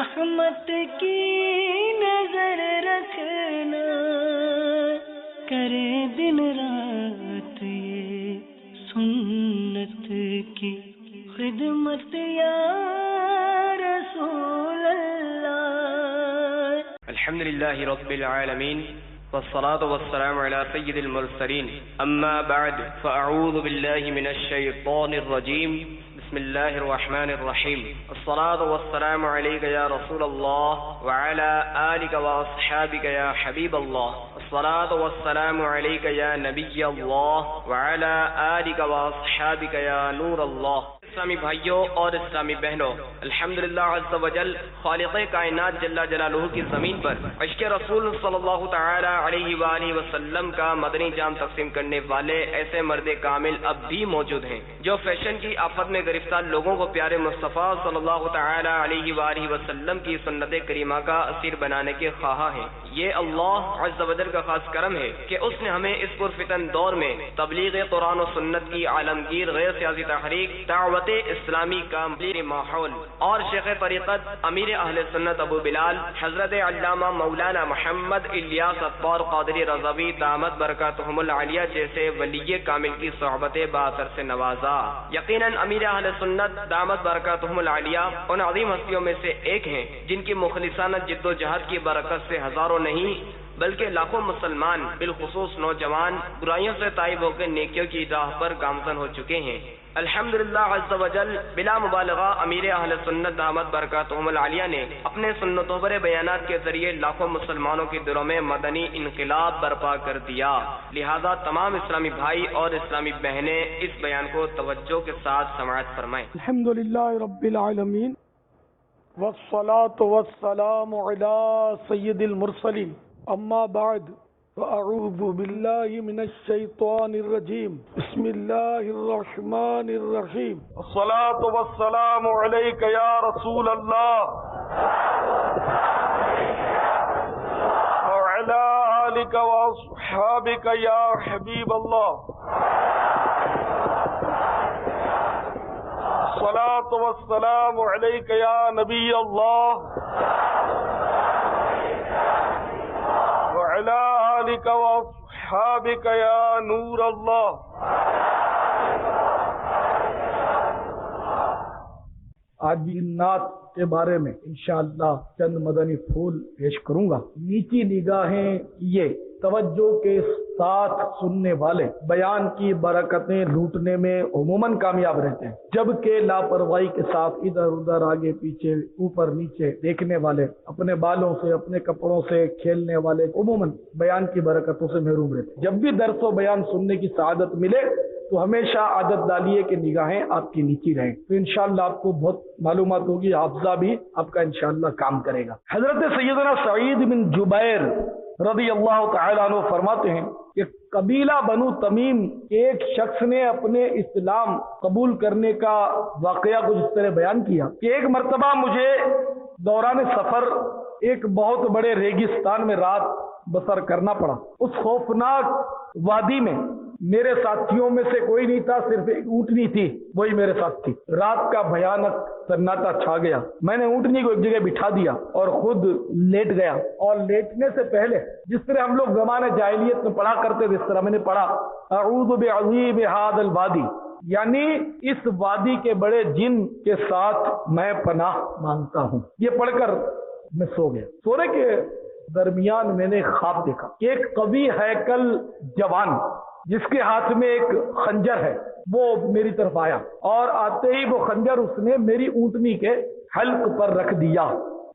رحمت کی نظر رکھنا، کرے دن رات یہ سنت کی خدمت یا رسول اللہ۔ الحمد للہ رب العالمین والصلاة والسلام على سید المرسلین، اما بعد فاعوذ باللہ من الشیطان الرجیم، بسم اللہ الرحمن الرحیم، الصلاة والسلام علیک یا رسول اللہ وعلى آلک واصحابک یا حبیب اللہ، الصلاة والسلام علیک یا نبی اللہ وعلى آلک واصحابک یا نور اللہ۔ اسلامی بھائیوں اور اسلامی بہنوں، الحمدللہ عز وجل خالق کائنات جل جلالہ کی زمین پر عشق رسول صلی اللہ تعالی علیہ وآلہ وسلم کا مدنی جام تقسیم کرنے والے ایسے مرد کامل اب بھی موجود ہیں جو فیشن کی آفت میں گرفتار لوگوں کو پیارے مصطفیٰ صلی اللہ تعالی علیہ وآلہ وسلم کی سنت کریمہ کا اسیر بنانے کے خواہاں ہیں۔ یہ اللہ عز وجل کا خاص کرم ہے کہ اس نے ہمیں اس پرفتن دور میں تبلیغ قرآن و سنت کی عالمگیر غیر سیاسی تحریک دعوت اسلامی کا ماحول اور شیخ طریقت امیر اہل سنت ابو بلال حضرت علامہ مولانا محمد الیاس اطوار قادری رضوی دامت برکاتہم العالیہ جیسے ولی کامل کی صحبت باثر سے نوازا۔ یقیناً امیر اہل سنت دامت برکاتہم العالیہ ان عظیم ہستیوں میں سے ایک ہیں جن کی مخلصانہ جد و جہد کی برکت سے ہزاروں نہیں بلکہ لاکھوں مسلمان بالخصوص نوجوان برائیوں سے تائب ہو کے نیکیوں کی راہ پر گامزن ہو چکے ہیں۔ الحمدللہ عز وجل بلا مبالغہ امیر اہل سنت دامت برکاتہم العالیہ نے اپنے سنتوں پر بیانات کے ذریعے لاکھوں مسلمانوں کے دلوں میں مدنی انقلاب برپا کر دیا، لہذا تمام اسلامی بھائی اور اسلامی بہنیں اس بیان کو توجہ کے ساتھ سماعت فرمائیں۔ الحمدللہ رب العالمین والصلاة والسلام علی سید المرسلین، اما بعد فاعوذ باللہ من الشیطان الرجیم، بسم اللہ الرحمن الرحیم، الصلاة والسلام علیک یا رسول اللہ وعلی آلک واصحابک یا حبیب اللہ، الصلاة والسلام علیک یا نبی اللہ وعلی آلک واصحابک یا نور اللہ۔ آج بھی نعت کے بارے میں انشاءاللہ چند مدنی پھول پیش کروں گا۔ نیچی نگاہیں یہ توجہ کے ساتھ سننے والے بیان کی برکتیں لوٹنے میں عموماً کامیاب رہتے ہیں، جبکہ لاپرواہی کے ساتھ ادھر ادھر آگے پیچھے اوپر نیچے دیکھنے والے، اپنے بالوں سے اپنے کپڑوں سے کھیلنے والے عموماً بیان کی برکتوں سے محروم رہتے ہیں۔ جب بھی درس و بیان سننے کی سعادت ملے تو ہمیشہ عادت ڈالیے کہ نگاہیں آپ کی نیچی رہیں، تو انشاءاللہ آپ کو بہت معلومات ہوگی، حافظہ بھی آپ کا انشاءاللہ کام کرے گا۔ حضرت سیدنا سعید بن جبیر رضی اللہ تعالیٰ عنہ فرماتے ہیں کہ قبیلہ بنو تمیم ایک شخص نے اپنے اسلام قبول کرنے کا واقعہ کچھ اس طرح بیان کیا کہ ایک مرتبہ مجھے دوران سفر ایک بہت بڑے ریگستان میں رات بسر کرنا پڑا۔ اس خوفناک وادی میں میرے ساتھیوں میں سے کوئی نہیں تھا، صرف ایک اونٹنی تھی، وہی میرے ساتھ تھی۔ رات کا بھیانک سناٹا چھا گیا، میں نے اونٹنی کو ایک جگہ بٹھا دیا اور خود لیٹ گیا، اور لیٹنے سے پہلے جس طرح ہم لوگ زمانے جاہلیت میں پڑھا کرتے تھے اس طرح میں نے پڑھا اعوذ بعظیم ھذا الوادی، یعنی اس وادی کے بڑے جن کے ساتھ میں پناہ مانگتا ہوں۔ یہ پڑھ کر میں سو گیا۔ سونے کے درمیان میں نے خواب دیکھا کہ ایک قوی ہیکل جوان جس کے ہاتھ میں ایک خنجر ہے وہ میری طرف آیا، اور آتے ہی وہ خنجر اس نے میری اونٹنی کے حلق پر رکھ دیا۔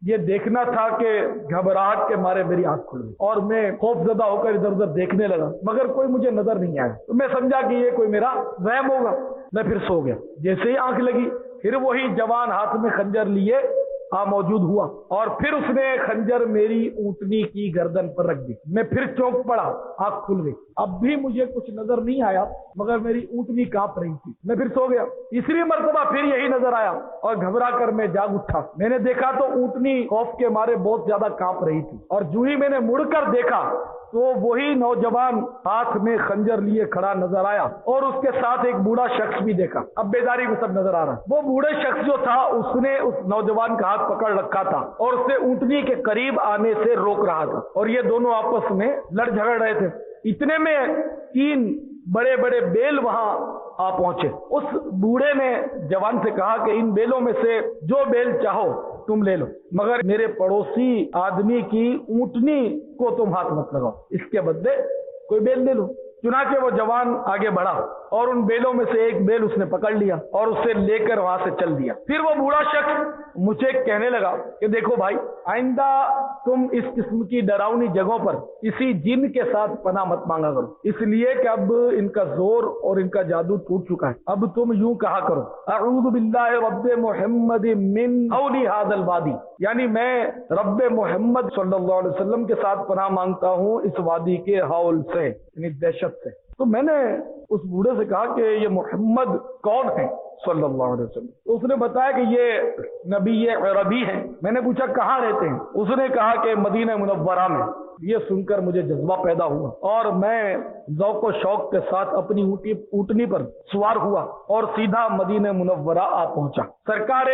یہ دیکھنا تھا کہ گھبراہٹ کے مارے میری آنکھ کھل گئی اور میں خوف زدہ ہو کر ادھر ادھر دیکھنے لگا، مگر کوئی مجھے نظر نہیں آیا، تو میں سمجھا کہ یہ کوئی میرا وہم ہوگا، میں پھر سو گیا۔ جیسے ہی آنکھ لگی پھر وہی جوان ہاتھ میں خنجر لیے موجود ہوا، اور پھر اس نے خنجر میری اونٹنی کی گردن پر رکھ دی۔ میں پھر چونک پڑا، آنکھ کھل گئی، اب بھی مجھے کچھ نظر نہیں آیا مگر میری اونٹنی کانپ رہی تھی۔ میں پھر سو گیا، تیسری مرتبہ پھر یہی نظر آیا اور گھبرا کر میں جاگ اٹھا۔ میں نے دیکھا تو اونٹنی خوف کے مارے بہت زیادہ کانپ رہی تھی، اور جو ہی میں نے مڑ کر دیکھا تو وہی نوجوان ہاتھ میں خنجر لیے کھڑا نظر آیا اور اس کے ساتھ ایک بوڑھا شخص بھی دیکھا. اب بیداری میں سب نظر آ رہا ہے. وہ بوڑھے شخص جو تھا اس نے اس نوجوان کا ہاتھ پکڑ رکھا تھا اور اسے اونٹنی کے قریب آنے سے روک رہا تھا اور یہ دونوں آپس میں لڑ جھگڑ رہے تھے. اتنے میں 3 بڑے بڑے بیل وہاں آ پہنچے. اس بوڑھے نے جوان سے کہا کہ ان بیلوں میں سے جو بیل چاہو تم لے لو، مگر میرے پڑوسی آدمی کی اونٹنی کو تم ہاتھ مت لگاؤ، اس کے بدلے کوئی بیل لے لو. چنانچہ وہ جوان آگے بڑھا اور ان بیلوں میں سے ایک بیل اس نے پکڑ لیا اور اسے لے کر وہاں سے چل دیا. پھر وہ بوڑھا شخص مجھے کہنے لگا کہ دیکھو بھائی، آئندہ تم اس قسم کی ڈراؤنی جگہوں پر کسی جن کے ساتھ پناہ مت مانگا کرو، اس لیے کہ اب ان کا زور اور ان کا جادو ٹوٹ چکا ہے. اب تم یوں کہا کرو اعوذ باللہ رب محمد من اولی ھذا الوادی، یعنی میں رب محمد صلی اللہ علیہ وسلم کے ساتھ پناہ مانگتا ہوں اس وادی کے ہول سے، یعنی دہشت سے. تو میں نے اس بوڑھے سے کہا کہ یہ محمد کون ہے صلی اللہ علیہ وسلم؟ تو اس نے بتایا کہ یہ نبی عربی ہیں. میں نے پوچھا کہاں رہتے ہیں؟ اس نے کہا کہ مدینہ منورہ میں. یہ سن کر مجھے جذبہ پیدا ہوا اور میں ذوق و شوق کے ساتھ اپنی اونٹنی پر سوار ہوا اور سیدھا مدینہ منورہ آ پہنچا. سرکار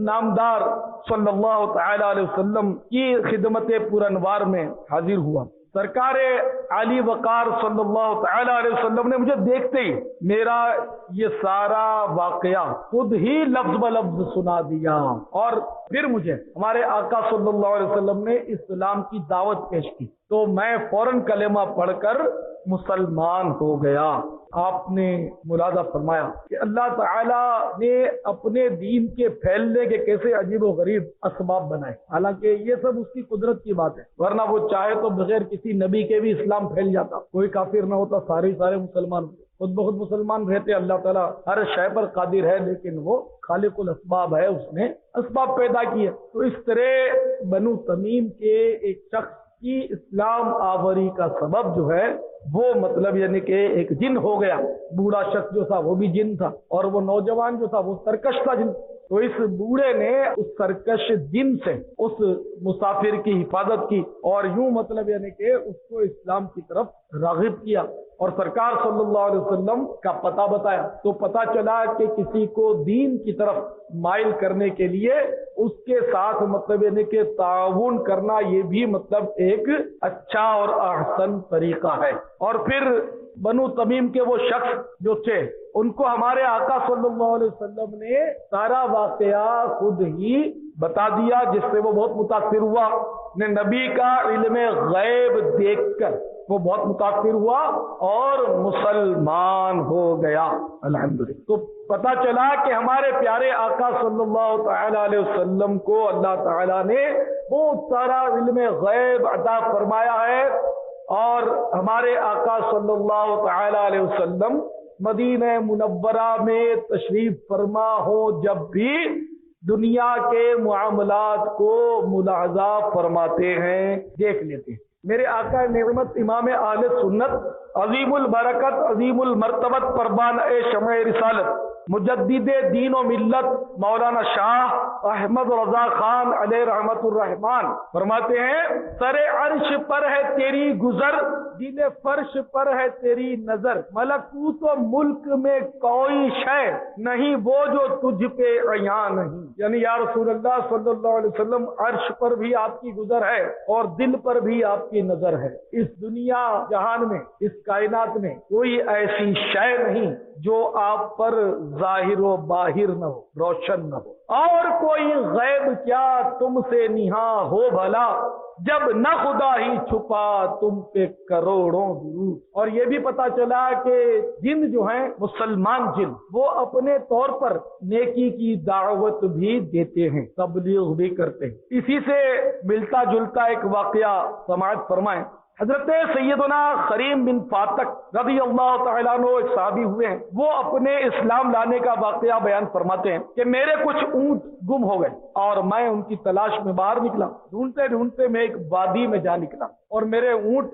نامدار صلی اللہ تعالی علیہ وسلم کی خدمت پرانوار میں حاضر ہوا. سرکار علی وقار صلی اللہ تعالی علیہ وسلم نے مجھے دیکھتے ہی میرا یہ سارا واقعہ خود ہی لفظ بلفظ سنا دیا اور پھر مجھے ہمارے آقا صلی اللہ علیہ وسلم نے اسلام کی دعوت پیش کی تو میں فوراً کلمہ پڑھ کر مسلمان ہو گیا. آپ نے ملاحظہ فرمایا کہ اللہ تعالیٰ نے اپنے دین کے پھیلنے کے کیسے عجیب و غریب اسباب بنائے. حالانکہ یہ سب اس کی قدرت کی بات ہے، ورنہ وہ چاہے تو بغیر کسی نبی کے بھی اسلام پھیل جاتا، کوئی کافر نہ ہوتا، سارے مسلمان ہوتے، خود بخود مسلمان رہتے. اللہ تعالیٰ ہر شے پر قادر ہے، لیکن وہ خالق الاسباب ہے، اس نے اسباب پیدا کیے. تو اس طرح بنو تمیم کے ایک شخص کی اسلام آوری کا سبب جو ہے وہ مطلب یعنی کہ ایک جن ہو گیا. بوڑھا شخص جو تھا وہ بھی جن تھا اور وہ نوجوان جو تھا وہ سرکش تھا جن. تو اس بوڑھے نے اس سرکش جن سے اس مسافر کی حفاظت کی اور یوں مطلب یعنی کہ اس کو اسلام کی طرف راغب کیا اور سرکار صلی اللہ علیہ وسلم کا پتہ بتایا. تو پتہ چلا کہ کسی کو دین کی طرف مائل کرنے کے لیے اس کے ساتھ مطلب یعنی کہ تعاون کرنا یہ بھی مطلب ایک اچھا اور احسن طریقہ ہے. اور پھر بنو تمیم کے وہ شخص جو تھے ان کو ہمارے آقا صلی اللہ علیہ وسلم نے سارا واقعہ خود ہی بتا دیا، جس سے وہ بہت متاثر ہوا. نے نبی کا علم غیب دیکھ کر وہ بہت متاثر ہوا اور مسلمان ہو گیا الحمدللہ. تو پتہ چلا کہ ہمارے پیارے آقا صلی اللہ تعالی علیہ وسلم کو اللہ تعالیٰ نے بہت سارا علم غیب عطا فرمایا ہے اور ہمارے آقا صلی اللہ تعالی علیہ وسلم مدینہ منورہ میں تشریف فرما ہو جب بھی دنیا کے معاملات کو ملاحظہ فرماتے ہیں، دیکھ لیتے ہیں. میرے آقا نعمت امام اہل سنت عظیم البرکت عظیم المرتبت قربان شمع رسالت مجدد دین و ملت مولانا شاہ احمد رضا خان علیہ رحمت الرحمان فرماتے ہیں سر عرش پر ہے تیری گزر، دل فرش پر ہے تیری نظر، ملکوت و ملک میں کوئی شے نہیں وہ جو تجھ پہ عیاں نہیں. یعنی یا رسول اللہ صلی اللہ علیہ وسلم عرش پر بھی آپ کی گزر ہے اور دل پر بھی آپ کی نظر ہے. اس دنیا جہان میں اس کائنات میں کوئی ایسی شے نہیں جو آپ پر ظاہر و باہر نہ ہو، روشن نہ ہو. اور کوئی غیب کیا تم سے نہاں ہو بھلا، جب نہ خدا ہی چھپا تم پہ کروڑوں درود. اور یہ بھی پتا چلا کہ جن جو ہیں مسلمان جن وہ اپنے طور پر نیکی کی دعوت بھی دیتے ہیں، تبلیغ بھی کرتے ہیں. اسی سے ملتا جلتا ایک واقعہ سماعت فرمائیں. حضرت سیدنا خریم بن فاتق رضی اللہ تعالیٰ عنہ ایک صحابی ہوئے ہیں، وہ اپنے اسلام لانے کا واقعہ بیان فرماتے ہیں کہ میرے کچھ اونٹ گم ہو گئے اور میں ان کی تلاش میں باہر نکلا. ڈھونڈتے ڈھونڈتے میں ایک وادی میں جا نکلا اور میرے اونٹ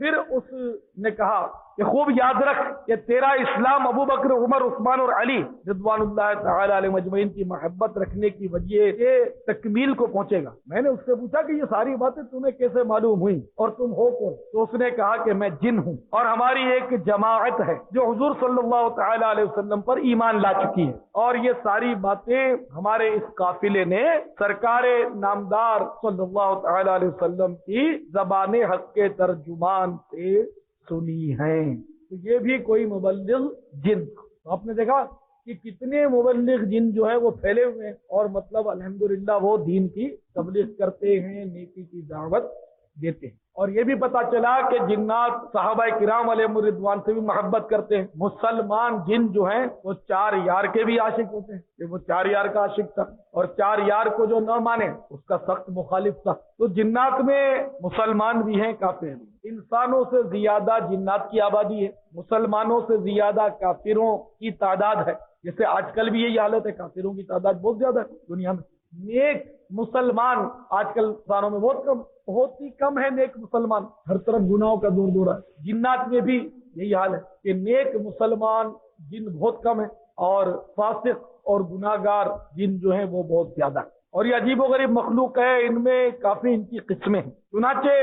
پھر اس نے کہا کہ خوب یاد رکھ کہ تیرا اسلام ابو بکر، عمر، عثمان اور علی رضوان اللہ تعالی علیہ مجمعین کی محبت رکھنے کی وجہ سے تکمیل کو پہنچے گا۔ میں نے اس سے پوچھا کہ یہ ساری باتیں تمہیں کیسے معلوم ہوئی اور تم ہو کون؟ تو اس نے کہا کہ میں جن ہوں اور ہماری ایک جماعت ہے جو حضور صلی اللہ تعالی علیہ وسلم پر ایمان لا چکی ہے، اور یہ ساری باتیں ہمارے اس قافلے نے سرکار نامدار صلی اللہ تعالی علیہ وسلم کی زبان حق کے ترجمان سے سنی ہیں۔ تو یہ بھی کوئی مبلغ جن تھا۔ تو آپ نے دیکھا کہ کتنے مبلغ جن جو ہے وہ پھیلے ہوئے ہیں، اور مطلب الحمدللہ وہ دین کی تبلیغ کرتے ہیں، نیکی کی دعوت دیتے ہیں۔ اور یہ بھی پتا چلا کہ جنات صحابہ کرام علیہم الرضوان سے بھی محبت کرتے ہیں۔ مسلمان جن جو ہیں وہ 4 یار کے بھی عاشق ہوتے ہیں، کہ وہ 4 یار کا عاشق تھا، اور 4 یار کو جو نہ مانے اس کا سخت مخالف تھا۔ تو جنات میں مسلمان بھی ہیں، کافر بھی۔ انسانوں سے زیادہ جنات کی آبادی ہے، مسلمانوں سے زیادہ کافروں کی تعداد ہے۔ جیسے آج کل بھی یہی حالت ہے، کافروں کی تعداد بہت زیادہ ہے دنیا میں۔ نیک مسلمان آج کل انسانوں میں بہت ہی کم ہے۔ نیک مسلمان، ہر طرف گناہوں کا دور دورہ ہے۔ جنات میں بھی یہی حال ہے کہ نیک مسلمان جن بہت کم ہے، اور فاسق اور گناہگار جن جو ہیں وہ بہت زیادہ ہے۔ اور یہ عجیب و غریب مخلوق ہے، ان میں کافی ان کی قسمیں ہیں۔ چنانچہ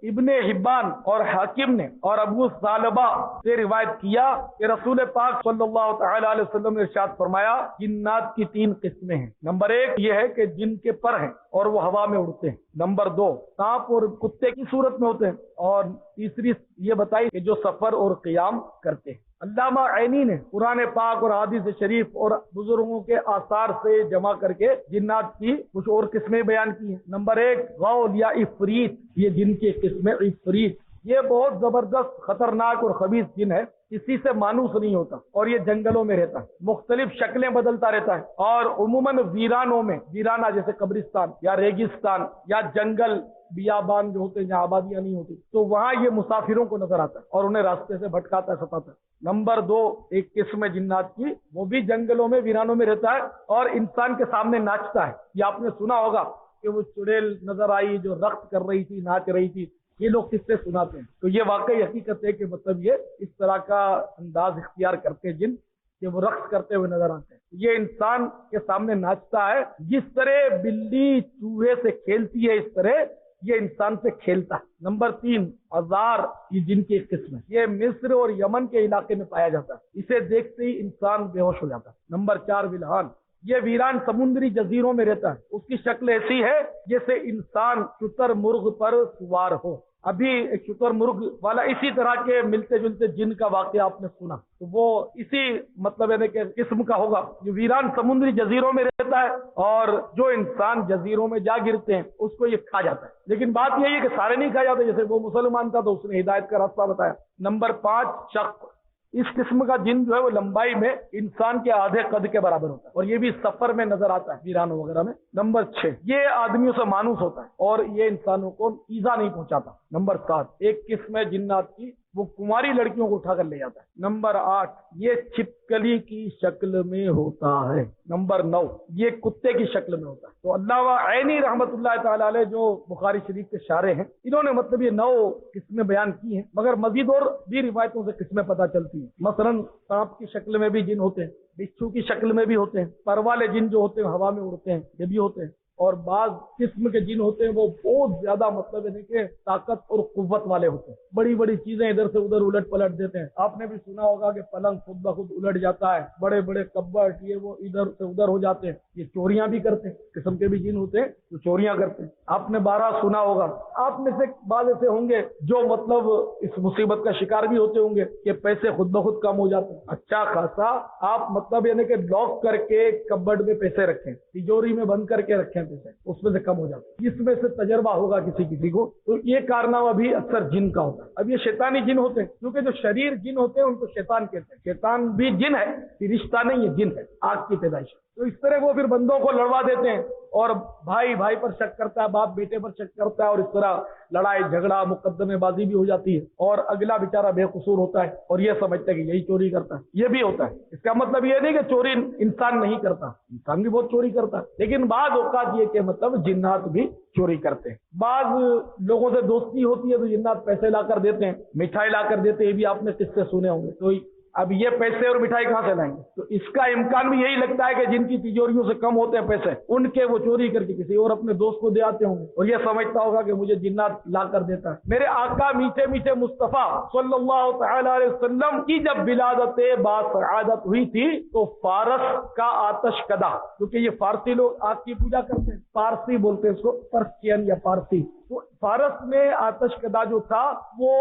ابن حبان اور حاکم نے اور ابو ثعلبہ سے روایت کیا کہ رسول پاک صلی اللہ تعالی علیہ وسلم نے ارشاد فرمایا، جنات کی 3 قسمیں ہیں۔ نمبر 1 یہ ہے کہ جن کے پر ہیں اور وہ ہوا میں اڑتے ہیں۔ نمبر 2 سانپ اور کتے کی صورت میں ہوتے ہیں، اور تیسری یہ بتائی کہ جو سفر اور قیام کرتے ہیں۔ علامہ عینی نے قرآن پاک اور حدیث شریف اور بزرگوں کے آثار سے جمع کر کے جنات کی کچھ اور قسمیں بیان کی ہیں۔ نمبر 1 غول یا عفریت، یہ جن کی قسم عفریت، یہ بہت زبردست، خطرناک اور خبیث جن ہے، کسی سے مانوس نہیں ہوتا، اور یہ جنگلوں میں رہتا ہے، مختلف شکلیں بدلتا رہتا ہے، اور عموماً ویرانوں میں، ویرانہ جیسے قبرستان یا ریگستان یا جنگل بیابان جو ہوتے ہیں جہاں آبادیاں نہیں ہوتی، تو وہاں یہ مسافروں کو نظر آتا ہے اور انہیں راستے سے بھٹکاتا ہے، ستاتا ہے۔ نمبر 2 ایک قسم ہے جنات کی، وہ بھی جنگلوں میں ویرانوں میں رہتا ہے اور انسان کے سامنے ناچتا ہے۔ یہ آپ نے سنا ہوگا کہ وہ چڑیل نظر آئی جو رقص کر رہی تھی، ناچ رہی تھی، یہ لوگ کس سے سناتے ہیں۔ تو یہ واقعی حقیقت ہے کہ مطلب یہ اس طرح کا انداز اختیار کرتے جن کہ وہ رقص کرتے ہوئے نظر آتے ہیں۔ یہ انسان کے سامنے ناچتا ہے، جس طرح بلی چوہے سے کھیلتی ہے اس طرح یہ انسان سے کھیلتا ہے۔ نمبر 3 عذار، یہ جن کی ایک قسم ہے، یہ مصر اور یمن کے علاقے میں پایا جاتا ہے، اسے دیکھتے ہی انسان بے ہوش ہو جاتا ہے۔ نمبر 4 ولہان، یہ ویران سمندری جزیروں میں رہتا ہے، اس کی شکل ایسی ہے جیسے انسان شتر مرغ پر سوار ہو۔ ابھی ایک شتر مرغ والا اسی طرح کے ملتے جلتے جن کا واقعہ آپ نے سنا، تو وہ اسی مطلب ہے کہ قسم کا ہوگا۔ یہ ویران سمندری جزیروں میں رہتا ہے، اور جو انسان جزیروں میں جا گرتے ہیں اس کو یہ کھا جاتا ہے، لیکن بات یہی ہے کہ سارے نہیں کھا جاتے۔ جیسے وہ مسلمان تھا تو اس نے ہدایت کا راستہ بتایا۔ نمبر 5 شق، اس قسم کا جن جو ہے وہ لمبائی میں انسان کے آدھے قد کے برابر ہوتا ہے، اور یہ بھی سفر میں نظر آتا ہے ویرانوں وغیرہ میں۔ نمبر 6 یہ آدمیوں سے مانوس ہوتا ہے اور یہ انسانوں کو ایذا نہیں پہنچاتا۔ نمبر 7 ایک قسم ہے جنات کی، وہ کماری لڑکیوں کو اٹھا کر لے جاتا ہے۔ نمبر 8 یہ چھپکلی کی شکل میں ہوتا ہے۔ نمبر 9 یہ کتے کی شکل میں ہوتا ہے۔ تو علامہ عینی رحمت اللہ تعالی علیہ جو بخاری شریف کے شارح ہیں، انہوں نے مطلب یہ 9 قسمیں بیان کی ہیں، مگر مزید اور بھی روایتوں سے قسمیں پتہ چلتی ہیں۔ مثلا سانپ کی شکل میں بھی جن ہوتے ہیں، بچھو کی شکل میں بھی ہوتے ہیں، پر والے جن جو ہوتے ہیں ہوا میں اڑتے ہیں، یہ بھی ہوتے ہیں، اور بعض قسم کے جن ہوتے ہیں وہ بہت زیادہ مطلب ہے کہ طاقت اور قوت والے ہوتے ہیں، بڑی بڑی چیزیں ادھر سے ادھر الٹ پلٹ دیتے ہیں۔ آپ نے بھی سنا ہوگا کہ پلنگ خود بخود الٹ جاتا ہے، بڑے بڑے کبٹ یہ وہ ادھر سے ادھر ہو جاتے ہیں۔ یہ چوریاں بھی کرتے ہیں، قسم کے بھی جن ہوتے ہیں جو چوریاں کرتے ہیں۔ آپ نے 12 سنا ہوگا۔ آپ میں سے بعض ایسے ہوں گے جو مطلب اس مصیبت کا شکار بھی ہوتے ہوں گے کہ پیسے خود بخود کم ہو جاتے ہیں۔ اچھا خاصا آپ مطلب یعنی کہ لاک کر کے کبٹ میں پیسے رکھیں، تجوری میں بند کر کے رکھیں، پیسے اس میں سے کم ہو جاتے ہیں۔ اس میں سے تجربہ ہوگا کسی کو، تو یہ کارنامہ بھی اکثر جن کا ہوتا ہے۔ اب یہ شیطانی جن ہوتے ہیں، کیونکہ جو شریر جن ہوتے ہیں ان کو شیطان کہتے ہیں۔ شیطان بھی جن ہے، یہ رشتہ نہیں ہے، جن ہے، آگ کی پیدائش۔ تو اس طرح وہ پھر بندوں کو لڑوا دیتے ہیں اور بھائی بھائی پر شک کرتا ہے، باپ بیٹے پر شک کرتا ہے اور اس طرح لڑائی جھگڑا مقدمے بازی بھی ہو جاتی ہے اور اگلا بیچارہ بے قصور ہوتا ہے اور یہ سمجھتا ہے کہ یہی چوری کرتا ہے۔ یہ بھی ہوتا ہے، اس کا مطلب یہ نہیں کہ چوری انسان نہیں کرتا، انسان بھی بہت چوری کرتا ہے، لیکن بعض اوقات یہ کہ مطلب جنات بھی چوری کرتے ہیں۔ بعض لوگوں سے دوستی ہوتی ہے تو جنات پیسے لا کر دیتے ہیں، مٹھائی لا کر دیتے ہیں، یہ بھی آپ نے قصے سنے ہوں گے۔ تو اب یہ پیسے اور مٹھائی کہاں سے لائیں گے؟ تو اس کا امکان بھی یہی لگتا ہے کہ جن کی تجوریوں سے کم ہوتے ہیں پیسے، ان کے وہ چوری کر کے کسی اور اپنے دوست کو دے آتے ہوں گے اور یہ سمجھتا ہوگا کہ مجھے جنات لا کر دیتا ہے۔ میرے آقا میٹھے میٹھے مصطفیٰ صلی اللہ تعالی علیہ وسلم کی جب ولادت باسعادت ہوئی تھی تو فارس کا آتش کدا، کیونکہ یہ فارسی لوگ آگ کی پوجا کرتے ہیں، فارسی بولتے ہیں اس کو، پرشین یا فارسی، تو فارس میں آتش کدا جو تھا وہ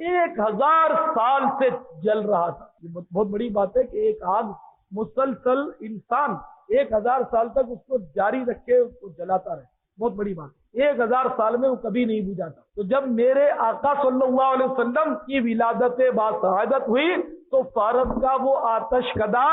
1000 سال سے جل رہا تھا۔ یہ بہت بڑی بات ہے کہ ایک آگ مسلسل انسان 1000 سال تک اس کو جاری رکھے، اس کو جلاتا رہے، بہت بڑی بات ہے۔ 1000 سال میں وہ کبھی نہیں بجھاتا۔ تو جب میرے آقا صلی اللہ علیہ وسلم کی ولادت باسعادت ہوئی تو فارس کا وہ آتش کدا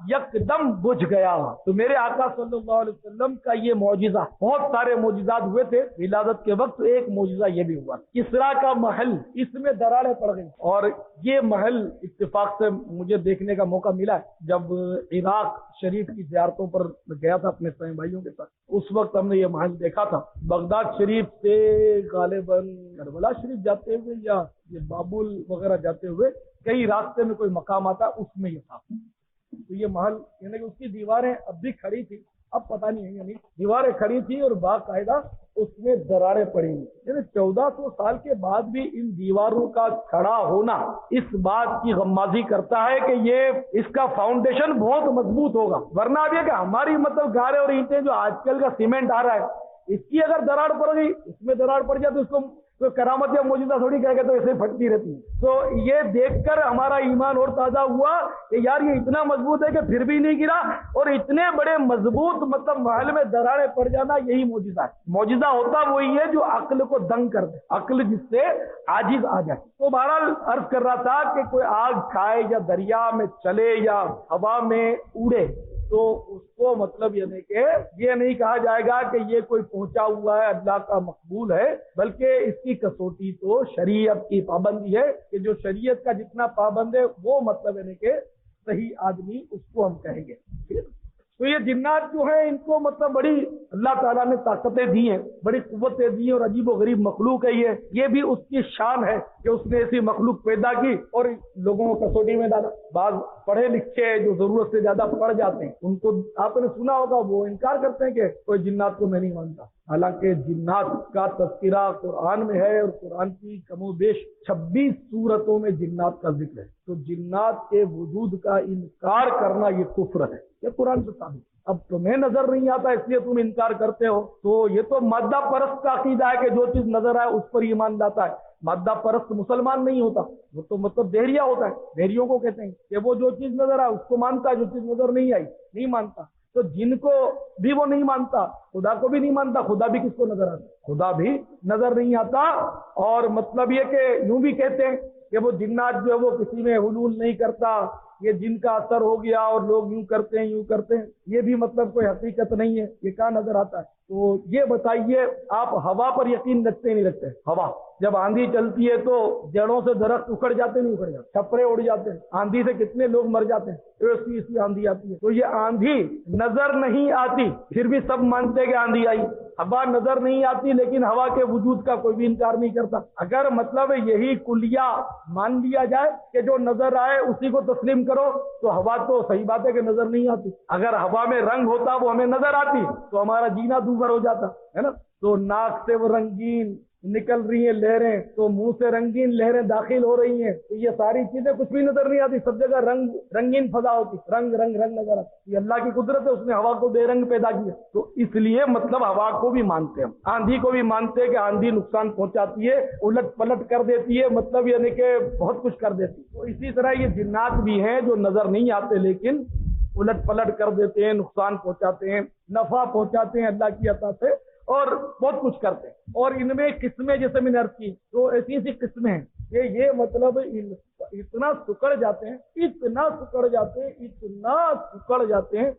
یکدم بجھ گیا۔ تو میرے آقا صلی اللہ علیہ وسلم کا یہ معجزہ، بہت سارے معجزات ہوئے تھے ولادت کے وقت، ایک معجزہ یہ بھی ہوا، کسرا کا محل، اس میں دراڑیں پڑ گئی، اور یہ محل اتفاق سے مجھے دیکھنے کا موقع ملا ہے جب عراق شریف کی زیارتوں پر گیا تھا اپنے سائیں بھائیوں کے ساتھ، اس وقت ہم نے یہ محل دیکھا تھا۔ بغداد شریف سے غالباً کربلا شریف جاتے ہوئے یا یہ بابل وغیرہ جاتے ہوئے کئی راستے میں کوئی مقام آتا، اس میں یہ تھا۔ تو یہ محل یعنی کہ اس کی دیواریں اب بھی کھڑی تھی، اب پتہ نہیں ہے، یعنی دیواریں کھڑی تھی اور باقاعدہ اس میں دراڑیں پڑی ہوئی، یعنی 1400 سال کے بعد بھی ان دیواروں کا کھڑا ہونا اس بات کی غمازی کرتا ہے کہ یہ اس کا فاؤنڈیشن بہت مضبوط ہوگا، ورنہ اب یہ کہ ہماری مطلب گارے اور اینٹیں جو آج کل کا سیمنٹ آ رہا ہے، اس کی اگر دراڑ پڑ گئی، اس میں دراڑ پڑ جائے تو اس کو تو کرامت یا معجزہ تھوڑی کہہ کے تو ایسے پھٹتی رہتی ہے۔ تو یہ دیکھ کر ہمارا ایمان اور تازہ ہوا کہ یار یہ اتنا مضبوط ہے کہ پھر بھی نہیں گرا، اور اتنے بڑے مضبوط مطلب محل میں دراڑیں پڑ جانا یہی معجزہ ہے۔ معجزہ ہوتا وہی ہے جو عقل کو دنگ کر دے، عقل جس سے عاجز آ جائے۔ تو بہرحال عرض کر رہا تھا کہ کوئی آگ کھائے یا دریا میں چلے یا ہوا میں اڑے تو اس کو مطلب یہ نہیں کہ یہ نہیں کہا جائے گا کہ یہ کوئی پہنچا ہوا ہے، اللہ کا مقبول ہے، بلکہ اس کی کسوٹی تو شریعت کی پابندی ہے کہ جو شریعت کا جتنا پابند ہے وہ مطلب ہے کہ صحیح آدمی اس کو ہم کہیں گے۔ تو یہ جنات جو ہیں ان کو مطلب بڑی اللہ تعالیٰ نے طاقتیں دی ہیں، بڑی قوتیں دی ہیں، اور عجیب و غریب مخلوق ہے یہ بھی اس کی شان ہے کہ اس نے ایسی مخلوق پیدا کی اور لوگوں کو کسوٹی میں ڈالا۔ بعض پڑھے لکھے جو ضرورت سے زیادہ پڑھ جاتے ہیں ان کو آپ نے سنا ہوگا وہ انکار کرتے ہیں کہ کوئی جنات کو میں نہیں مانتا، حالانکہ جنات کا تذکرہ قرآن میں ہے اور قرآن کی کم و بیش 26 سورتوں میں جنات کا ذکر ہے۔ تو جنات کے وجود کا انکار کرنا یہ کفر ہے، یہ قرآن سے ثابت ہے۔ اب تمہیں نظر نہیں آتا اس لیے تم انکار کرتے ہو، تو یہ تو مادہ پرست کا عقیدہ ہے کہ جو چیز نظر آئے اس پر ایمان لاتا ہے۔ مادہ پرست مسلمان نہیں ہوتا، وہ تو مطلب دہریہ ہوتا ہے، دہریوں کو کہتے ہیں کہ وہ جو چیز نظر آئے اس کو مانتا ہے، جو چیز نظر نہیں آئی نہیں مانتا۔ تو جن کو بھی وہ نہیں مانتا، خدا کو بھی نہیں مانتا، خدا بھی کس کو نظر آتا؟ خدا بھی نظر نہیں آتا۔ اور مطلب یہ کہ یوں بھی کہتے ہیں کہ وہ جنات جو ہے وہ کسی میں حلول نہیں کرتا، یہ جن کا اثر ہو گیا اور لوگ یوں کرتے ہیں یوں کرتے ہیں، یہ بھی مطلب کوئی حقیقت نہیں ہے، یہ کہاں نظر آتا ہے؟ تو یہ بتائیے آپ ہوا پر یقین رکھتے نہیں رکھتے؟ ہوا جب آندھی چلتی ہے تو جڑوں سے درخت اکھڑ جاتے نہیں اکھڑ جاتے، چھپرے اڑ جاتے ہیں، آندھی سے کتنے لوگ مر جاتے ہیں، ایسی آندھی آتی ہے۔ تو یہ آندھی نظر نہیں آتی پھر بھی سب مانتے ہیں کہ آندھی آئی، ہوا نظر نہیں آتی لیکن ہوا کے وجود کا کوئی بھی انکار نہیں کرتا۔ اگر مطلب یہی کلیہ مان لیا جائے کہ جو نظر آئے اسی کو تسلیم کرو تو ہوا تو صحیح بات ہے کہ نظر نہیں آتی۔ اگر ہوا میں رنگ ہوتا وہ ہمیں نظر آتی تو ہمارا جینا دوبھر ہو جاتا ہے نا۔ تو ناک سے وہ رنگین نکل رہی ہیں لہریں، تو منہ سے رنگین لہریں داخل ہو رہی ہیں، تو یہ ساری چیزیں کچھ بھی نظر نہیں آتی، سب جگہ رنگین فضا ہوتی، رنگ رنگ رنگ نظر آتا۔ یہ اللہ کی قدرت ہے، اس نے ہوا کو بے رنگ پیدا کیا، تو اس لیے مطلب ہوا کو بھی مانتے ہیں، آندھی کو بھی مانتے ہیں کہ آندھی نقصان پہنچاتی ہے، الٹ پلٹ کر دیتی ہے، مطلب یعنی کہ بہت کچھ کر دیتی ہے۔ تو اسی طرح یہ جنات بھی ہیں جو نظر نہیں آتے لیکن الٹ پلٹ کر دیتے ہیں، نقصان پہنچاتے ہیں، نفع پہنچاتے ہیں اللہ کی عطا سے، اور بہت کچھ کرتے ہیں۔ اور ان میں قسمیں جیسے میں نے عرض کی تو ایسی ایسی قسمیں ہیں کہ یہ مطلب اتنا سکڑ جاتے ہیں، اتنا سکڑ جاتے ہیں، اتنا سکڑ جاتے ہیں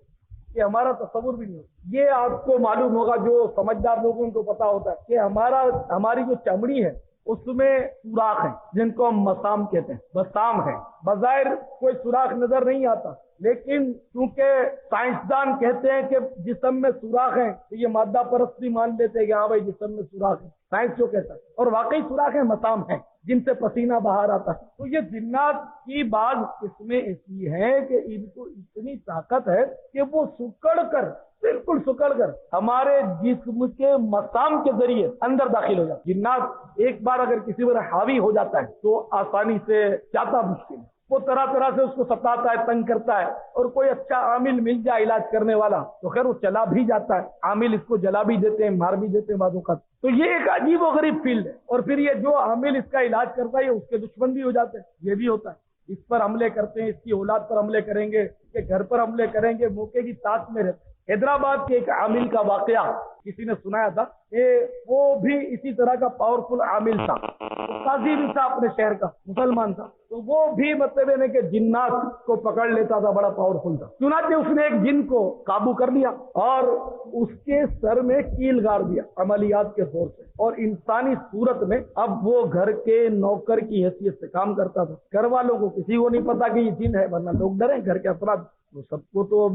کہ ہمارا تصور بھی نہیں ہوتا۔ یہ آپ کو معلوم ہوگا، جو سمجھدار لوگ ہیں ان کو پتا ہوتا ہے کہ ہماری جو چمڑی ہے اس میں سوراخ ہیں جن کو ہم مسام کہتے ہیں، مسام ہے۔ بظاہر کوئی سوراخ نظر نہیں آتا، لیکن چونکہ سائنسدان کہتے ہیں کہ جسم میں سوراخ ہیں تو یہ مادہ پرستی مان لیتے ہیں کہ ہاں بھائی جسم میں سوراخ ہے، سائنس جو کہتا ہے، اور واقعی سوراخ ہیں، مسام ہیں جن سے پسینہ باہر آتا ہے۔ تو یہ جنات کی بعض قسمیں ایسی ہیں کہ ان کو اتنی طاقت ہے کہ وہ بالکل سکڑ کر ہمارے جسم کے مسام کے ذریعے اندر داخل ہو جاتا ہے۔ جنات ایک بار اگر کسی پر حاوی ہو جاتا ہے تو آسانی سے جاتا مشکل ہے، وہ طرح طرح سے اس کو ستاتا ہے، تنگ کرتا ہے، اور کوئی اچھا عامل مل جائے علاج کرنے والا تو خیر وہ چلا بھی جاتا ہے، عامل اس کو جلا بھی دیتے ہیں، مار بھی دیتے ہیں بعض اوقات۔ تو یہ ایک عجیب و غریب فیلڈ ہے، اور پھر یہ جو عامل اس کا علاج کرتا ہے اس کے دشمن بھی ہو جاتے ہیں، یہ بھی ہوتا ہے۔ اس پر حملے کرتے ہیں، اس کی اولاد پر حملے کریں گے، اس کے گھر پر حملے کریں گے، موقع کی طاق میں رہتے ہیں۔ حیدرآباد کے ایک عامل کا واقعہ کسی نے سنایا تھا کہ وہ بھی اسی طرح کا پاورفل عامل تھا، قاضی بھی تھا اپنے شہر کا، مسلمان تھا، تو وہ بھی مطلب ہے کہ جنات کو پکڑ لیتا تھا، بڑا پاورفل تھا۔ چنانچہ اس نے ایک جن کو قابو کر لیا اور اس کے سر میں کیل گاڑ دیا عملیات کے طور سے، اور انسانی صورت میں اب وہ گھر کے نوکر کی حیثیت سے کام کرتا تھا۔ گھر والوں کو کسی کو نہیں پتا کہ یہ جن ہے، ورنہ لوگ ڈریں، گھر کے افراد وہ سب کو تو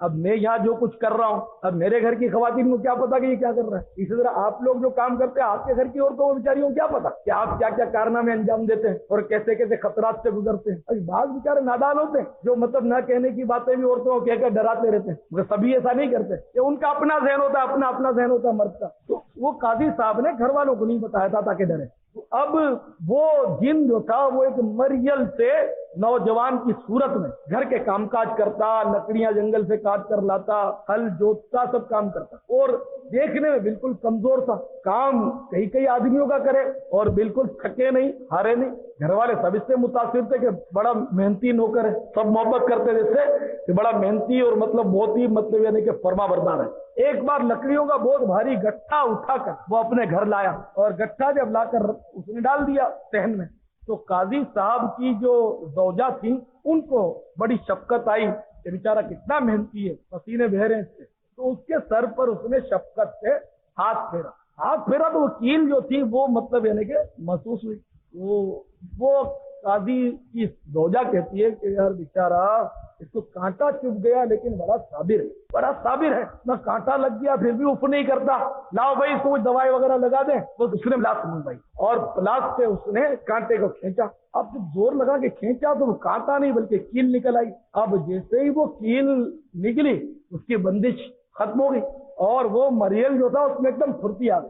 اب میں یہاں جو کچھ کر رہا ہوں، اب میرے گھر کی خواتین کو کیا پتا کہ یہ کیا کر رہا ہے، اسی طرح آپ لوگ جو کام کرتے ہیں آپ کے گھر کی عورتوں کو بیچاریوں کو کیا پتا کہ آپ کیا کیا کارنامے انجام دیتے ہیں اور کیسے کیسے خطرات سے گزرتے ہیں۔ ابھی بعض بیچارے نادان ہوتے ہیں جو مطلب نہ کہنے کی باتیں بھی عورتوں کو کہہ کر ڈراتے رہتے ہیں، مگر سبھی ایسا نہیں کرتے کہ ان کا اپنا ذہن ہوتا ہے، اپنا ذہن ہوتا ہے مرد کا۔ تو وہ قاضی صاحب نے گھر والوں کو نہیں بتایا تھا تاکہ ڈرے۔ تو اب وہ جن جو تھا وہ ایک مریل سے نوجوان کی صورت میں گھر کے کام کاج کرتا، لکڑیاں جنگل سے کاٹ کر لاتا، ہل جوتتا، سب کام کرتا، اور دیکھنے میں بالکل کمزور تھا، کام کئی آدمیوں کا کرے اور بالکل تھکے نہیں، ہارے نہیں۔ گھر والے سب اس سے متاثر تھے کہ بڑا محنتی نوکر ہے، سب محبت کرتے تھے اس سے کہ بڑا محنتی اور بہت ہی یعنی کہ فرما بردار ہے۔ ایک بار لکڑیوں کا بہت بھاری گٹھا اٹھا کر وہ اپنے گھر لایا، اور گٹھا جب لا کر اس نے ڈال دیا صحن میں، تو قاضی صاحب کی جو زوجہ تھی ان کو بڑی شفقت آئی کہ بیچارہ کتنا محنتی ہے، پسینے بہ رہے ہیں اس سے، تو اس کے سر پر اس نے شفقت سے ہاتھ پھیرا تو وہ کیل جو تھی وہ یعنی کہ محسوس ہوئی۔ وہ قاضی کی زوجہ کہتی ہے کہ یار بیچارہ اس کو کانٹا چبھ گیا لیکن بڑا صابر ہے، نہ کانٹا لگ گیا پھر بھی اف نہیں کرتا، لاؤ بھائی اس کو دوائی وغیرہ لگا دیں۔ تو اس نے پلاس منگوائی اور پلاس سے اس نے کانٹے کو کھینچا، اب جب زور لگا کے کھینچا تو وہ کانٹا نہیں بلکہ کیل نکل آئی۔ اب جیسے ہی وہ کیل نکلی اس کی بندش ختم ہو گئی، اور وہ مریل جو تھا اس میں ایک دم پھرتی آ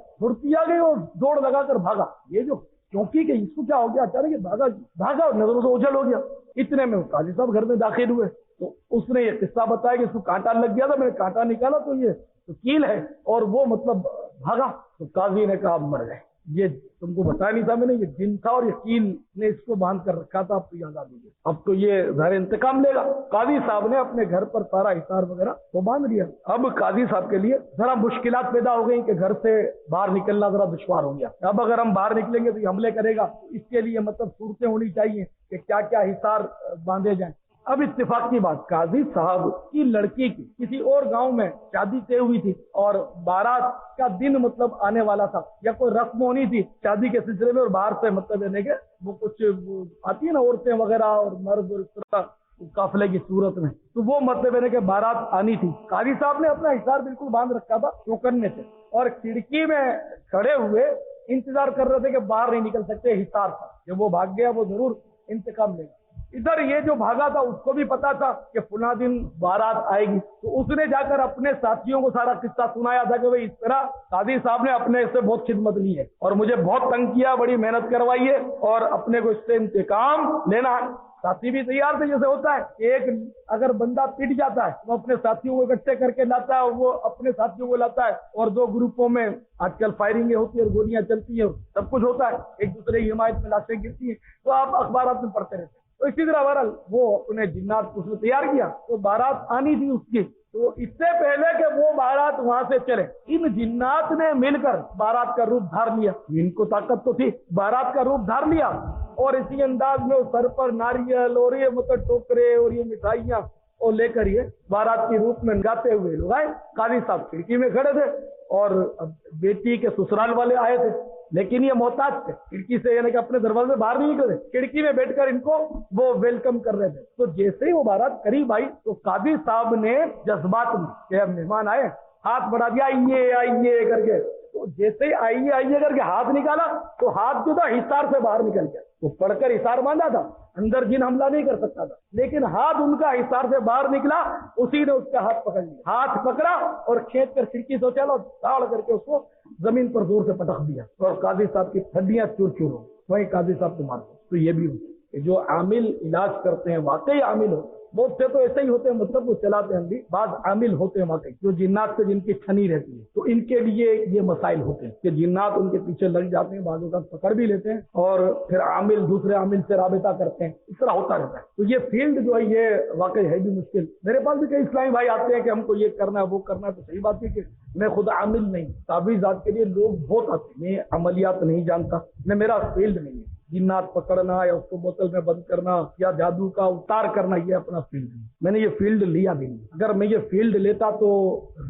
گئی، اور دوڑ لگا کر بھاگا۔ یہ جو کیونکہ کہ اس کو کیا ہو گیا، اچانک بھاگا نظروں سے اوجھل ہو گیا۔ اتنے میں قاضی صاحب گھر میں داخل ہوئے تو اس نے یہ قصہ بتایا کہ اس کو کانٹا لگ گیا تھا، میں نے کانٹا نکالا تو یہ تو کیل ہے، اور وہ بھاگا۔ تو قاضی نے کہا اب مر گئے، یہ تم کو بتایا نہیں تھا میں نے، یہ جن تھا اور یہ کیل نے اس کو باندھ کر رکھا تھا، اب تو یاد آ دیجیے، اب تو یہ ظاہر انتقام لے گا۔ قاضی صاحب نے اپنے گھر پر سارا حصار وغیرہ وہ باندھ لیا۔ اب قاضی صاحب کے لیے ذرا مشکلات پیدا ہو گئی کہ گھر سے باہر نکلنا ذرا دشوار ہو گیا۔ اب اگر ہم باہر نکلیں گے تو یہ حملے کرے گا، اس کے لیے صورتیں ہونی چاہیے کہ کیا کیا حصار باندھے جائیں۔ اب اتفاق کی بات، قاضی صاحب کی لڑکی کی کسی اور گاؤں میں شادی طے ہوئی تھی اور بارات کا دن آنے والا تھا، یا کوئی رسم ہونی تھی شادی کے سلسلے میں، اور باہر سے یعنی کہ وہ کچھ آتی ہے نا عورتیں وغیرہ اور مرد اور اس طرح قافلے کی صورت میں، تو وہ یعنی کہ بارات آنی تھی۔ قاضی صاحب نے اپنا حصار بالکل باندھ رکھا تھا چوکن میں سے، اور کھڑکی میں کھڑے ہوئے انتظار کر رہے تھے کہ باہر نہیں نکل سکتے، حصار تھا کہ وہ بھاگ گیا وہ ضرور انتقام لے گا۔ ادھر یہ جو بھاگا تھا اس کو بھی پتا تھا کہ فلاں دن بارات آئے گی، تو اس نے جا کر اپنے ساتھیوں کو سارا قصہ سنایا تھا کہ بھئی اس طرح قاضی صاحب نے اپنے سے بہت خدمت لی ہے اور مجھے بہت تنگ کیا، بڑی محنت کروائی ہے اور اپنے کو اس سے انتقام لینا ہے۔ ساتھی بھی تیار تھے، جیسے ہوتا ہے کہ ایک اگر بندہ پٹ جاتا ہے وہ اپنے ساتھیوں کو اکٹھے کر کے لاتا ہے، اور وہ اپنے ساتھیوں کو لاتا ہے، اور دو گروپوں میں آج کل فائرنگیں ہوتی ہیں اور گولیاں چلتی ہیں، سب کچھ ہوتا ہے، ایک دوسرے کی حمایت میں لاشیں گرتی ہیں، تو آپ اخبارات میں پڑھتے رہتے ہیں۔ تو اسی طرح بہرحال وہ اپنے جنات کو اس نے تیار کیا، تو بارات آنی تھی اس کی، تو اس سے پہلے کہ وہ بارات وہاں سے چلے ان جنات نے مل کر بارات کا روپ دھار لیا۔ ان کو طاقت تو تھی، بارات کا روپ دھار لیا، اور اسی انداز میں سر پر ناریل اور یہ ٹوکرے اور یہ مٹھائیاں اور لے کر یہ بارات کی روپ میں گاتے ہوئے لوگ آئے. قاضی صاحب کھڑکی میں کھڑے تھے اور بیٹی کے سسرال والے آئے تھے، لیکن یہ محتاج تھے کھڑکی سے، یعنی کہ اپنے دروازے سے باہر نہیں نکلے، کھڑکی میں بیٹھ کر ان کو وہ ویلکم کر رہے تھے. تو جیسے ہی وہ بارات قریب آئی تو قاضی صاحب نے جذبات میں کہ مہمان آئے ہاتھ بڑھا دیا، آئیے آئیے کر کے. تو جیسے ہی آئیے آئیے کر کے ہاتھ نکالا تو ہاتھ جو تھا حصار سے باہر نکل گیا. وہ پڑھ کر حصار باندھا تھا، اندر جن حملہ نہیں کر سکتا تھا، لیکن ہاتھ ان کا حصار سے باہر نکلا، اسی نے اس کا ہاتھ پکڑ لیا، ہاتھ پکڑا اور کھینچ کر کھڑکی سے چلا داڑ کر کے اس کو زمین پر زور سے پٹک دیا اور قاضی صاحب کی ہڈیاں چور چور ہو، وہیں قاضی صاحب کو مار دیا. تو یہ بھی کہ جو عامل علاج کرتے ہیں واقعی عامل ہو، بہت سے تو ایسے ہی ہوتے ہیں، مطلب وہ چلاتے ہیں بھی، بعض عامل ہوتے ہیں واقعی جو جنات سے جن کی چھنی رہتی ہے، تو ان کے لیے یہ مسائل ہوتے ہیں کہ جنات ان کے پیچھے لگ جاتے ہیں، بعض اوقات پکڑ بھی لیتے ہیں اور پھر عامل دوسرے عامل سے رابطہ کرتے ہیں، اس طرح ہوتا رہتا ہے. تو یہ فیلڈ جو ہے یہ واقعی ہے بھی مشکل. میرے پاس بھی کئی اسلامی بھائی آتے ہیں کہ ہم کو یہ کرنا ہے وہ کرنا ہے، تو صحیح بات ہے کہ میں خود عامل نہیں، تعویذات کے لیے لوگ بہت آتے ہیں، میں عملیات نہیں جانتا، نہ میرا فیلڈ نہیں ہے. جنات پکڑنا یا اس کو بوتل میں بند کرنا یا جادو کا اتار کرنا یہ اپنا فیلڈ نہیں. میں نے یہ فیلڈ لیا بھی نہیں. اگر میں یہ فیلڈ لیتا تو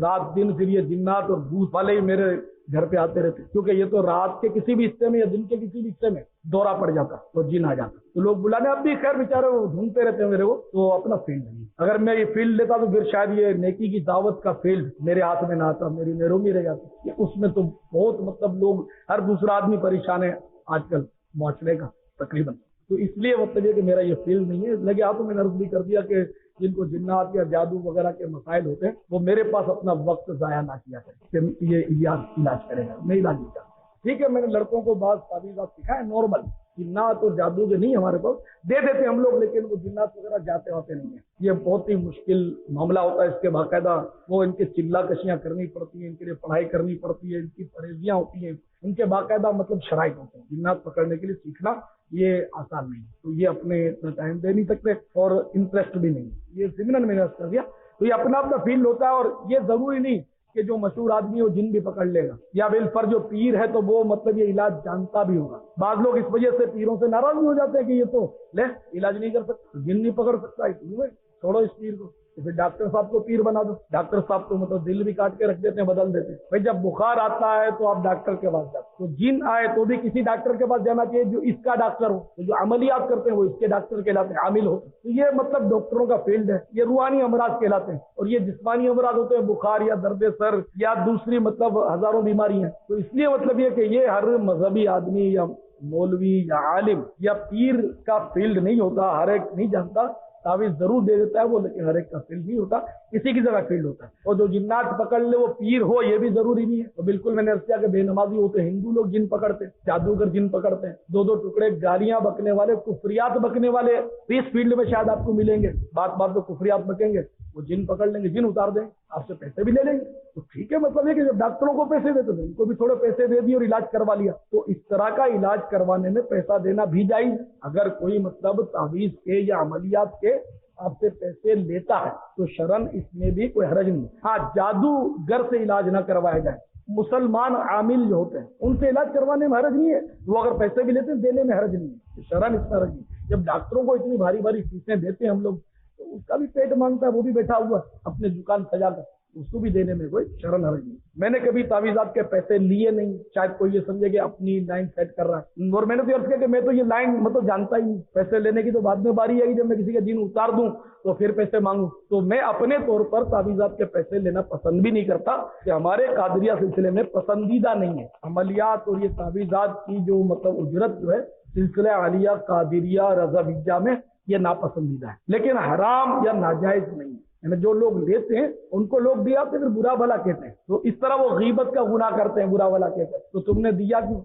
رات دن پھر یہ جنات اور بھوت والے ہی میرے گھر پہ آتے رہتے، کیونکہ یہ تو رات کے کسی بھی حصے میں یا دن کے کسی بھی حصے میں دورہ پڑ جاتا تو جن آ جاتا. تو لوگ بلانے اب بھی خیر بیچارے وہ ڈھونڈتے رہتے ہیں میرے کو، تو اپنا فیلڈ نہیں. اگر میں یہ فیلڈ لیتا تو پھر شاید یہ نیکی کی دعوت کا فیلڈ میرے ہاتھ میں نہ آتا، میری محرومی رہ جاتی. اس میں تو بہت مطلب لوگ، ہر دوسرا آدمی پریشان ہے آج کل معاشرے کا تقریباً. تو اس لیے مطلب یہ کہ میرا یہ فیلڈ نہیں ہے. لگے ہاتھوں میں عرض بھی کر دیا کہ جن کو جنات یا جادو وغیرہ کے مسائل ہوتے ہیں وہ میرے پاس اپنا وقت ضائع نہ کیا کرے کہ یہ علاج کرے گا، میں علاج نہیں کرتا. ٹھیک ہے، میں نے لڑکوں کو بعض تعویذات سکھائے نارمل، جنات اور جادو جو نہیں ہمارے پاس دے دیتے ہم لوگ، لیکن وہ جنات وغیرہ جاتے ہوتے نہیں ہیں. یہ بہت ہی مشکل معاملہ ہوتا ہے. اس کے باقاعدہ وہ ان کے چلا کشیاں کرنی پڑتی ہیں، ان کے لیے پڑھائی کرنی پڑتی ہے، ان کی پرہیزیاں ہوتی ہیں، ان کے باقاعدہ مطلب شرائط ہوتے ہیں. جنات پکڑنے کے لیے سیکھنا یہ آسان نہیں. تو یہ اپنے اتنا ٹائم دے نہیں سکتے اور انٹرسٹ بھی نہیں. یہ ضمن میں نے کر دیا. تو یہ اپنا اپنا فیلڈ ہوتا ہے، اور یہ ضروری نہیں کہ جو مشہور آدمی ہو جن بھی پکڑ لے گا، یا بالفر جو پیر ہے تو وہ مطلب یہ علاج جانتا بھی ہوگا. بعض لوگ اس وجہ سے پیروں سے ناراض بھی ہو جاتے ہیں کہ یہ تو لے علاج نہیں کر سکتا، جن نہیں پکڑ سکتا، چھوڑو اس پیر کو. تو پھر ڈاکٹر صاحب کو پیر بنا دو. ڈاکٹر صاحب تو مطلب دل بھی کاٹ کے رکھ دیتے ہیں، بدل دیتے ہیں. بھائی جب بخار آتا ہے تو آپ ڈاکٹر کے پاس جاتے، تو جن آئے تو بھی کسی ڈاکٹر کے پاس جانا چاہیے جو اس کا ڈاکٹر ہو. تو جو عملیات کرتے ہیں وہ اس کے ڈاکٹر کہلاتے ہیں، عامل ہوتے ہیں. تو یہ مطلب ڈاکٹروں کا فیلڈ ہے. یہ روحانی امراض کہلاتے ہیں، اور یہ جسمانی امراض ہوتے ہیں، بخار یا درد سر یا دوسری مطلب ہزاروں بیماری ہیں. تو اس لیے مطلب یہ کہ یہ ہر مذہبی آدمی یا مولوی یا عالم یا پیر کا فیلڈ نہیں ہوتا. ہر ایک نہیں جانتا، تعویذ ضرور دے دیتا ہے وہ، لیکن ہر ایک کا فیلڈ نہیں ہوتا. کسی کی جگہ فیلڈ ہوتا ہے. اور جو جنات پکڑ لے وہ پیر ہو یہ بھی ضروری نہیں ہے. تو بالکل میں نے عرض کیا کہ بے نمازی ہوتے ہیں، ہندو لوگ جن پکڑتے ہیں، جادوگر جن پکڑتے ہیں، دو دو ٹکڑے گالیاں بکنے والے، کفریات بکنے والے اس فیلڈ میں شاید آپ کو ملیں گے. بات بات تو کفریات بکیں گے، وہ جن پکڑ لیں گے، جن اتار دیں، آپ سے پیسے بھی لے لیں گے. تو ٹھیک ہے، مطلب یہ کہ جب ڈاکٹروں کو پیسے دیتے تھے ان کو بھی تھوڑے پیسے دے دیے اور علاج کروا لیا. تو اس طرح کا علاج کروانے میں پیسہ دینا بھی جائز. اگر کوئی مطلب تعویذ کے یا عملیات کے آپ سے پیسے لیتا ہے تو شرعاً اس میں بھی کوئی حرج نہیں. ہاں، جادوگر سے علاج نہ کروایا جائے. مسلمان عامل جو ہوتے ہیں ان سے علاج کروانے میں حرج نہیں ہے. وہ اگر پیسے بھی لیتے ہیں دینے میں حرج نہیں ہے، شرعاً اس میں حرج نہیں. جب ڈاکٹروں کو اتنی بھاری بھاری فیسیں دیتے ہیں ہم لوگ، تو اس کا بھی پیٹ مانگتا ہے، وہ بھی بیٹھا ہوا اپنے دکان سجا کر، اس کو بھی دینے میں کوئی شرعاً حرج نہیں. میں نے کبھی تعویذات کے پیسے لیے نہیں. شاید کوئی یہ سمجھے کہ اپنی لائن سیٹ کر رہا ہے، اور میں نے تو عرض کیا کہ میں تو یہ لائن مطلب جانتا ہی نہیں. پیسے لینے کی تو بعد میں باری آئی، جب میں کسی کا جن اتار دوں تو پھر پیسے مانگوں. تو میں اپنے طور پر تعویذات کے پیسے لینا پسند بھی نہیں کرتا، کہ ہمارے قادریہ سلسلے میں پسندیدہ نہیں ہے. عملیات اور یہ تعویذات کی جو مطلب اجرت جو ہے سلسلہ عالیہ قادریہ رضویہ میں یہ ناپسندیدہ ہے، لیکن حرام یا ناجائز نہیں ہے. یعنی جو لوگ لیتے ہیں ان کو لوگ دیا پھر برا بھلا کہتے ہیں، تو اس طرح وہ غیبت کا گناہ کرتے ہیں، برا بھلا کہتے ہیں. تو تم نے دیا کیوں؟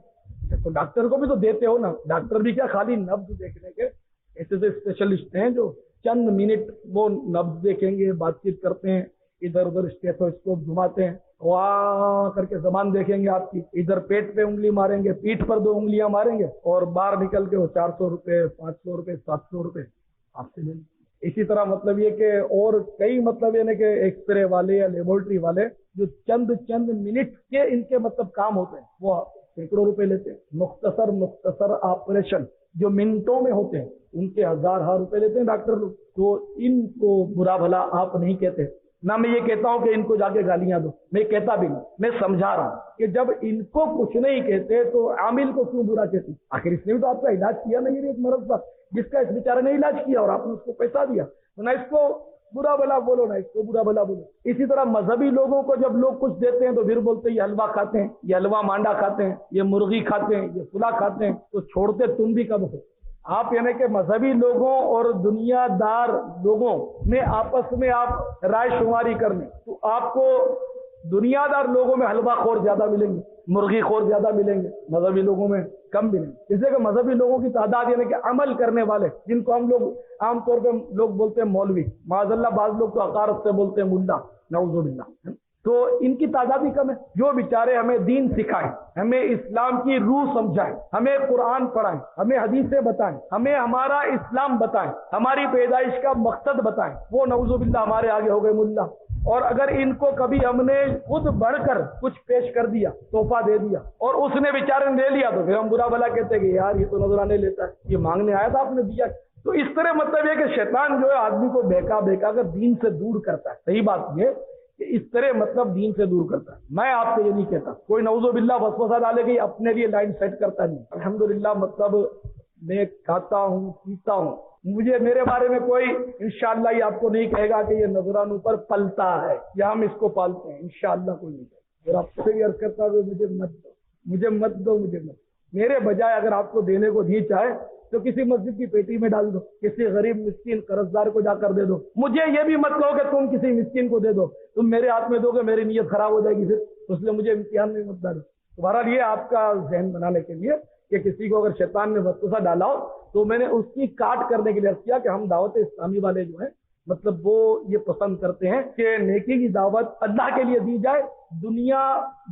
تو ڈاکٹر کو بھی تو دیتے ہو نا. ڈاکٹر بھی کیا خالی نبض دیکھنے کے ایسے سے اسپیشلسٹ ہیں جو چند منٹ وہ نبض دیکھیں گے، بات چیت کرتے ہیں، ادھر ادھر اسٹیتھوسکوپ گھماتے ہیں، وہاں کر کے زبان دیکھیں گے آپ کی، ادھر پیٹ پہ انگلی ماریں گے، پیٹھ پر 2 انگلیاں ماریں گے، اور باہر نکل کے وہ 400 روپے 500 روپے 700 روپے آپ سے لیں گے. اسی طرح مطلب یہ کہ اور کئی مطلب یہ کہ ایکس رے والے یا لیبورٹری والے جو چند منٹ کے ان کے مطلب کام ہوتے ہیں وہ سینکڑوں روپے لیتے ہیں. مختصر آپریشن جو منٹوں میں ہوتے ہیں ان کے ہزار روپے لیتے ہیں ڈاکٹر لوگ. تو ان کو برا بھلا آپ نہیں کہتے. نہ میں یہ کہتا ہوں کہ ان کو جا کے گالیاں دو، میں کہتا بھی نہیں، میں سمجھا رہا ہوں کہ جب ان کو کچھ نہیں کہتے تو عامل کو کیوں برا کہتے؟ آخر اس نے بھی تو آپ کا علاج کیا نا، یہ ایک مرض تھا جس کا اس بیچارے نے علاج کیا اور آپ نے اس کو پیسہ دیا. تو نہ اس کو برا بھلا بولو، نہ اس کو برا بھلا بولو. اسی طرح مذہبی لوگوں کو جب لوگ کچھ دیتے ہیں تو پھر بولتے ہیں یہ حلوہ کھاتے ہیں، یہ حلوہ مانڈا کھاتے ہیں، یہ مرغی کھاتے ہیں، یہ فلاں کھاتے ہیں. تو چھوڑتے تم بھی کب ہو؟ آپ یعنی کہ مذہبی لوگوں اور دنیا دار لوگوں میں آپس میں آپ رائے شماری کر لیں تو آپ کو دنیا دار لوگوں میں حلوہ خور زیادہ ملیں گے، مرغی خور زیادہ ملیں گے، مذہبی لوگوں میں کم ملیں گے. اس لیے کہ مذہبی لوگوں کی تعداد یعنی کہ عمل کرنے والے، جن کو ہم لوگ عام طور پہ لوگ بولتے ہیں مولوی، معاذ اللہ بعض لوگ تو حقارت سے بولتے ہیں ملا، نعوذ باللہ، تو ان کی تعداد ہی کم ہے. جو بیچارے ہمیں دین سکھائیں، ہمیں اسلام کی روح سمجھائیں، ہمیں قرآن پڑھائیں، ہمیں حدیثیں بتائیں، ہمیں ہمارا اسلام بتائیں، ہماری پیدائش کا مقصد بتائیں، وہ نعوذ باللہ ہمارے آگے ہو گئے ملا. اور اگر ان کو کبھی ہم نے خود بڑھ کر کچھ پیش کر دیا، تحفہ دے دیا، اور اس نے بیچارے نے لے لیا تو پھر ہم برا بھلا کہتے ہیں کہ یار یہ تو نذرانے لیتا ہے، یہ مانگنے آیا تھا آپ نے دیا. تو اس طرح مطلب یہ کہ شیطان جو ہے آدمی کو بہکا کر دین سے دور کرتا ہے. صحیح بات یہ کہ اس طرح مطلب دین سے دور کرتا ہے. میں آپ سے یہ نہیں کہتا کوئی نعوذ باللہ وسوسہ ڈالے کہ اپنے لیے لائن سیٹ کرتا نہیں. الحمدللہ مطلب میں کھاتا ہوں، پیتا ہوں، مجھے میرے بارے میں کوئی انشاءاللہ یہ آپ کو نہیں کہے گا کہ یہ نذرانوں پر پلتا ہے یا ہم اس کو پالتے ہیں، انشاءاللہ کوئی نہیں کہے گا. اور آپ سے بھی عرض کرتا ہوں مجھے مت دو. میرے بجائے اگر آپ کو دینے کو نہیں چاہے تو کسی مسجد کی پیٹی میں ڈال دو، کسی غریب مسکین قرضدار کو جا کر دے دو. مجھے یہ بھی مت کہو کہ تم کسی مسکین کو دے دو، تم میرے ہاتھ میں دو گے میری نیت خراب ہو جائے گی پھر، اس لیے مجھے امتحان میں مت ڈالو. بہرحال یہ آپ کا ذہن بنانے کے لیے کہ کسی کو اگر شیطان نے وسوسہ ڈالا ہو تو میں نے اس کی کاٹ کرنے کے لیے عرض کیا کہ ہم دعوت اسلامی والے جو ہیں مطلب وہ یہ پسند کرتے ہیں کہ نیکی کی دعوت اللہ کے لیے دی جائے، دنیا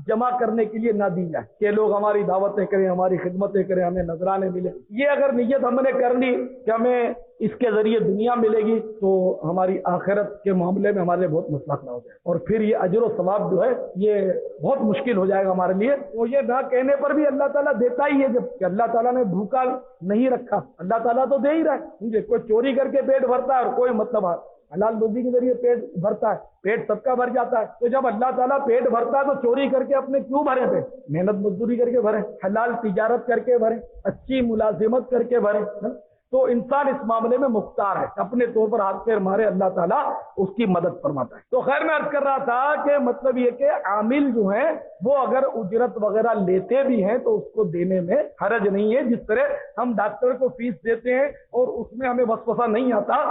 جمع کرنے کے لیے نہ دی جائے کہ لوگ ہماری دعوتیں کریں، ہماری خدمتیں کریں، ہمیں نذرانے ملے. یہ اگر نیت ہم نے کر لی کہ ہمیں اس کے ذریعے دنیا ملے گی تو ہماری آخرت کے معاملے میں ہمارے لیے بہت مسئلہ کھڑا ہو جائے اور پھر یہ اجر و ثواب جو ہے یہ بہت مشکل ہو جائے گا ہمارے لیے. تو یہ نہ کہنے پر بھی اللہ تعالیٰ دیتا ہی ہے، جب کہ اللہ تعالیٰ نے بھوکا نہیں رکھا، اللہ تعالیٰ تو دے ہی رہا ہے. مجھے کوئی چوری کر کے پیٹ بھرتا ہے اور کوئی مطلب حلال روزی کے ذریعے پیٹ بھرتا ہے، پیٹ سب کا بھر جاتا ہے. تو جب اللہ تعالیٰ پیٹ بھرتا ہے تو چوری کر کے اپنے کیوں بھرے پہ؟ محنت مزدوری کر کے بھرے، حلال تجارت کر کے بھرے، اچھی ملازمت کر کے بھرے. تو انسان اس معاملے میں مختار ہے، اپنے طور پر ہاتھ پیر مارے اللہ تعالیٰ اس کی مدد فرماتا ہے. تو خیر میں عرض کر رہا تھا کہ مطلب یہ کہ عامل جو ہیں وہ اگر اجرت وغیرہ لیتے بھی ہیں تو اس کو دینے میں حرج نہیں ہے. جس طرح ہم ڈاکٹر کو فیس دیتے ہیں اور اس میں ہمیں وسوسہ نہیں آتا،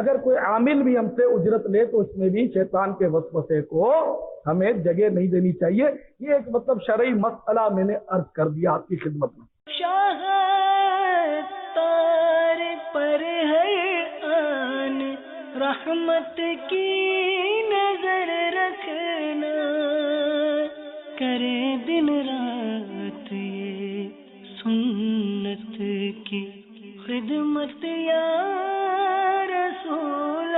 اگر کوئی عامل بھی ہم سے اجرت لے تو اس میں بھی شیطان کے وسوسے کو ہمیں جگہ نہیں دینی چاہیے. یہ ایک مطلب شرعی مسئلہ میں نے عرض کر دیا آپ کی خدمت میں. پر ہر آن رحمت کی نظر رکھنا، کرے دن رات یہ سنت کی خدمت یا رسول